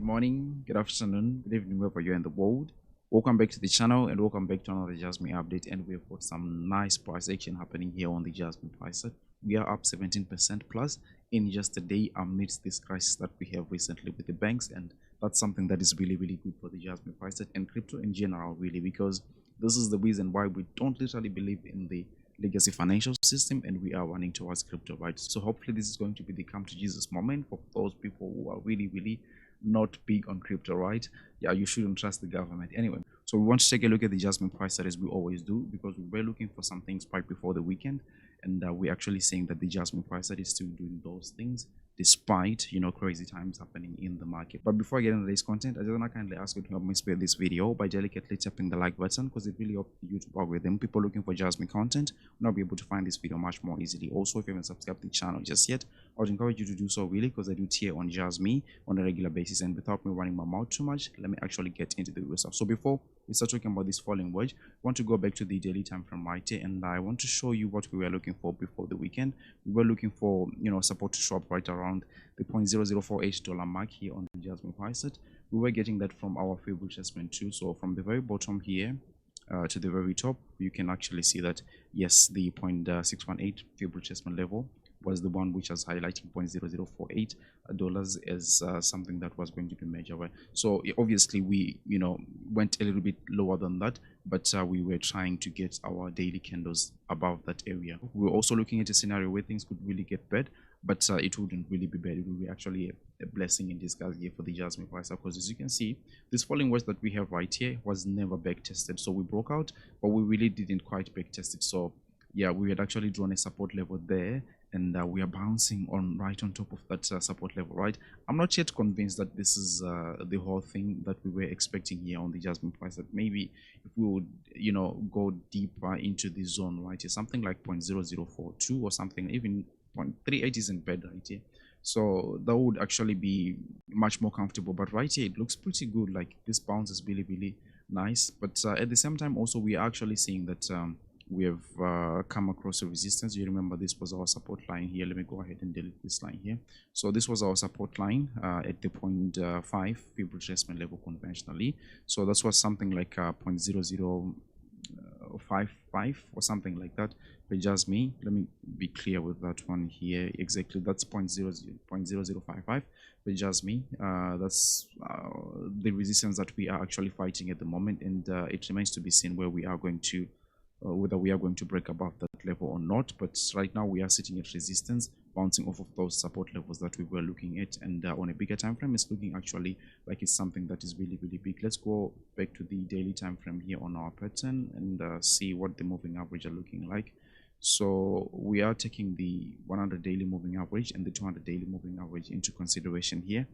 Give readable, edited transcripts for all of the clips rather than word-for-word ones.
Good morning, good afternoon, good evening, wherever you're in the world. Welcome back to the channel and welcome back to another Jasmy update. And we've got some nice price action happening here on the Jasmy price set. We are up 17% plus in just a day amidst this crisis that we have recently with the banks, and that's something that is really good for the Jasmy price set and crypto in general, really, because this is the reason why we don't literally believe in the legacy financial system and we are running towards crypto, right? So hopefully this is going to be the come to Jesus moment for those people who are really not big on crypto, right? Yeah, you shouldn't trust the government anyway. So we want to take a look at the adjustment price that as we always do, because we were looking for some things right before the weekend, and we're actually seeing that the adjustment price that is still doing those things despite crazy times happening in the market. But before I get into this content, I just want to kindly ask you to help me spread this video by delicately tapping the like button, because it really helps the YouTube algorithm. People looking for Jasmy content will now be able to find this video much more easily. Also, if you haven't subscribed to the channel just yet, I would encourage you to do so, really, because I do tier on Jasmy on a regular basis. And without me running my mouth too much, let me actually get into the real stuff. So before we start talking about this falling wedge, I want to go back to the daily time frame right here, and I want to show you what we were looking for before the weekend. We were looking for support to show up right around the $0.0048 mark here on the Jasmy price set. We were getting that from our favorite adjustment too. So from the very bottom here to the very top, you can actually see that yes, the 0.618 favorite adjustment level was the one which was highlighting $0.0048 as something that was going to be major, right? So obviously we went a little bit lower than that, but we were trying to get our daily candles above that area. We were also looking at a scenario where things could really get bad, but it wouldn't really be bad. It would be actually a blessing in disguise here for the Jasmy price, because as you can see, this falling wedge that we have right here was never back tested. So we broke out, but we really didn't quite back test it. So yeah, we had actually drawn a support level there, and we are bouncing on right on top of that support level, right? I'm not yet convinced that this is the whole thing that we were expecting here on the Jasmy price. That maybe if we would go deeper into the zone right here, something like 0.0042 or something, even 0.38 isn't bad right here. So that would actually be much more comfortable. But right here it looks pretty good. Like this bounce is really nice, but at the same time also we are actually seeing that we have come across a resistance. You remember this was our support line here. Let me go ahead and delete this line here. So this was our support line at the 0.5 fib retracement level conventionally. So that was something like 0.0055 or something like that. But just me, let me be clear with that one here. Exactly, that's 0.0055. But just me, that's the resistance that we are actually fighting at the moment, and it remains to be seen where we are going to whether we are going to break above that level or not. But right now we are sitting at resistance, bouncing off of those support levels that we were looking at, and on a bigger time frame it's looking actually like it's something that is really big. Let's go back to the daily time frame here on our pattern and see what the moving average are looking like. So we are taking the 100 daily moving average and the 200 daily moving average into consideration here,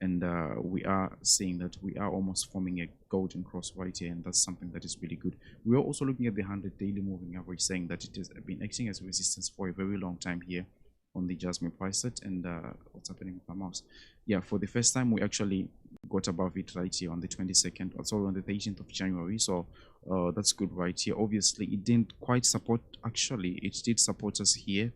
and we are seeing that we are almost forming a golden cross right here, and that's something that is really good. We are also looking at the 100 daily moving average, saying that it has been acting as resistance for a very long time here on the Jasmy price set. And what's happening with my mouse? Yeah, for the first time we actually got above it right here on the 22nd, also on the 13th of January. So that's good right here. Obviously it didn't quite support, actually it did support us here.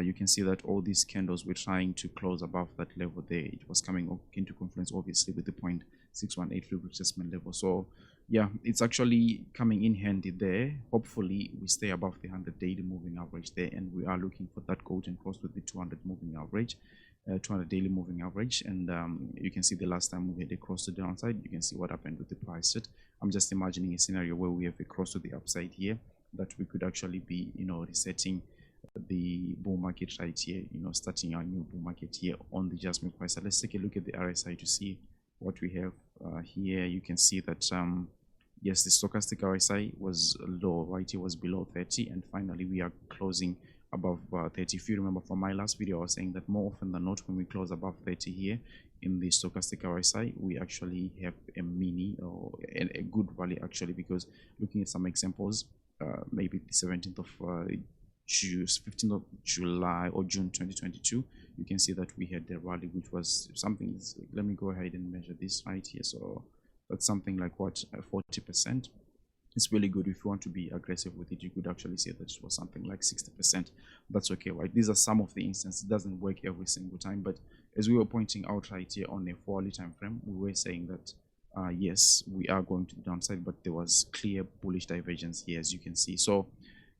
You can see that all these candles were trying to close above that level there. It was coming into confluence obviously with the 0.618 fib retracement level. So yeah, it's actually coming in handy there. Hopefully we stay above the 100 daily moving average there, and we are looking for that golden cross with the 200 moving average, 200 daily moving average. And you can see the last time we had a cross to the downside, you can see what happened with the price set. I'm just imagining a scenario where we have a cross to the upside here, that we could actually be resetting the bull market right here, starting our new bull market here on the Jasmy price. So let's take a look at the RSI to see what we have here. You can see that yes, the stochastic RSI was low right here, was below 30, and finally we are closing above 30. If you remember from my last video, I was saying that more often than not when we close above 30 here in the stochastic RSI, we actually have a mini or a good rally actually, because looking at some examples, maybe the 17th of 15th of July or June 2022, you can see that we had the rally, which was something. Let me go ahead and measure this right here. So that's something like what, 40%. It's really good. If you want to be aggressive with it, you could actually say that it was something like 60%. That's okay, right? These are some of the instances. It doesn't work every single time, but as we were pointing out right here on a 4-hourly time frame, we were saying that yes, we are going to the downside, but there was clear bullish divergence here, as you can see. So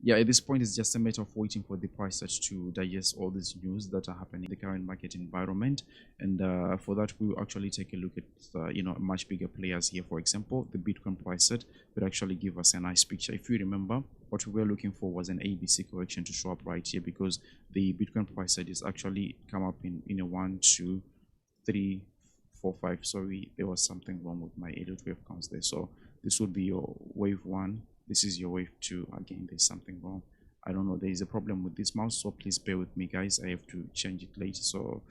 yeah, at this point, it's just a matter of waiting for the price to digest all this news that are happening in the current market environment. And for that, we will actually take a look at much bigger players here. For example, the Bitcoin price set would actually give us a nice picture. If you remember, what we were looking for was an ABC correction to show up right here, because the Bitcoin price set is actually come up in a 1, 2, 3, 4, 5. Sorry, there was something wrong with my Elliott wave counts there. So this would be your wave 1. This is your wave 2. Again, there's something wrong. I don't know, there is a problem with this mouse, so please bear with me, guys. I have to change it later. So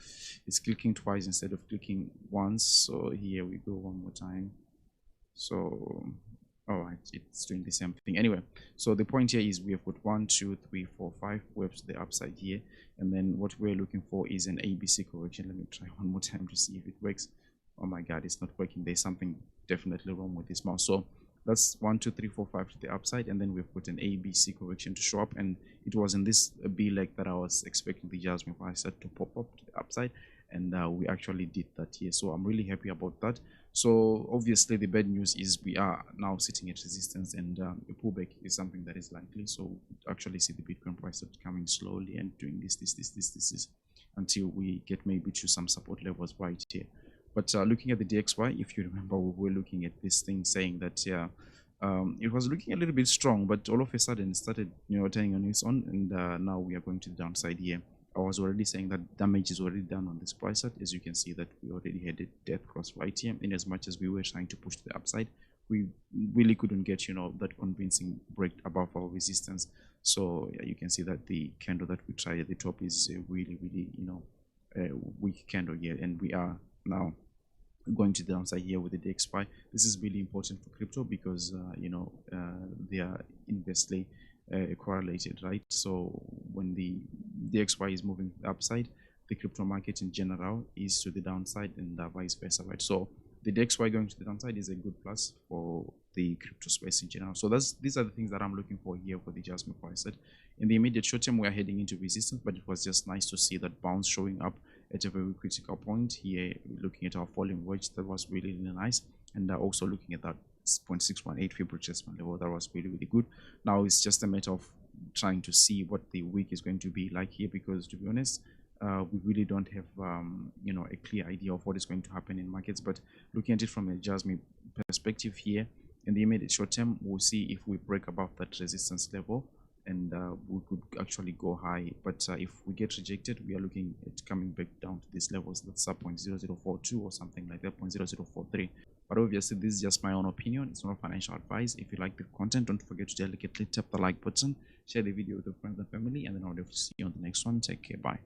it's clicking twice instead of clicking once. So here we go one more time. So all right, it's doing the same thing anyway. So the point here is we have got 1, 2, 3, 4, 5 waves to the upside here, and then what we're looking for is an ABC correction. Let me try one more time to see if it works. Oh my god, it's not working. There's something definitely wrong with this mouse. So that's 1, 2, 3, 4, 5 to the upside, and then we've put an ABC correction to show up. And it was in this B leg that I was expecting the Jasmy price to pop up to the upside, and we actually did that here. So I'm really happy about that. So obviously the bad news is we are now sitting at resistance, and a pullback is something that is likely. So we actually see the Bitcoin price coming slowly and doing this until we get maybe to some support levels right here. But looking at the DXY, if you remember, we were looking at this thing saying that it was looking a little bit strong, but all of a sudden it started turning on its own, and now we are going to the downside here. I was already saying that damage is already done on this price chart. As you can see that we already had a death cross right here. In as much as we were trying to push to the upside, we really couldn't get that convincing break above our resistance. So yeah, you can see that the candle that we tried at the top is a really weak candle here, and we are now going to the downside here with the DXY. This is really important for crypto because they are inversely correlated, right? So when the DXY is moving upside, the crypto market in general is to the downside, and vice versa, right? So the DXY going to the downside is a good plus for the crypto space in general. So these are the things that I'm looking for here for the Jasmy price set. In the immediate short term, we are heading into resistance, but it was just nice to see that bounce showing up at a very critical point here. Looking at our falling wedge, that was really nice, and also looking at that 0.618 Fib retracement level, that was really good. Now it's just a matter of trying to see what the week is going to be like here, because to be honest, we really don't have a clear idea of what is going to happen in markets. But looking at it from a Jasmy perspective here, in the immediate short term, we'll see if we break above that resistance level, and we could actually go high. But if we get rejected, we are looking at coming back down to these levels. That's 0.0042 or something like that, 0.0043. But obviously, this is just my own opinion. It's not financial advice. If you like the content, don't forget to delicately tap the like button, share the video with your friends and family, and then I'll have to see you on the next one. Take care. Bye.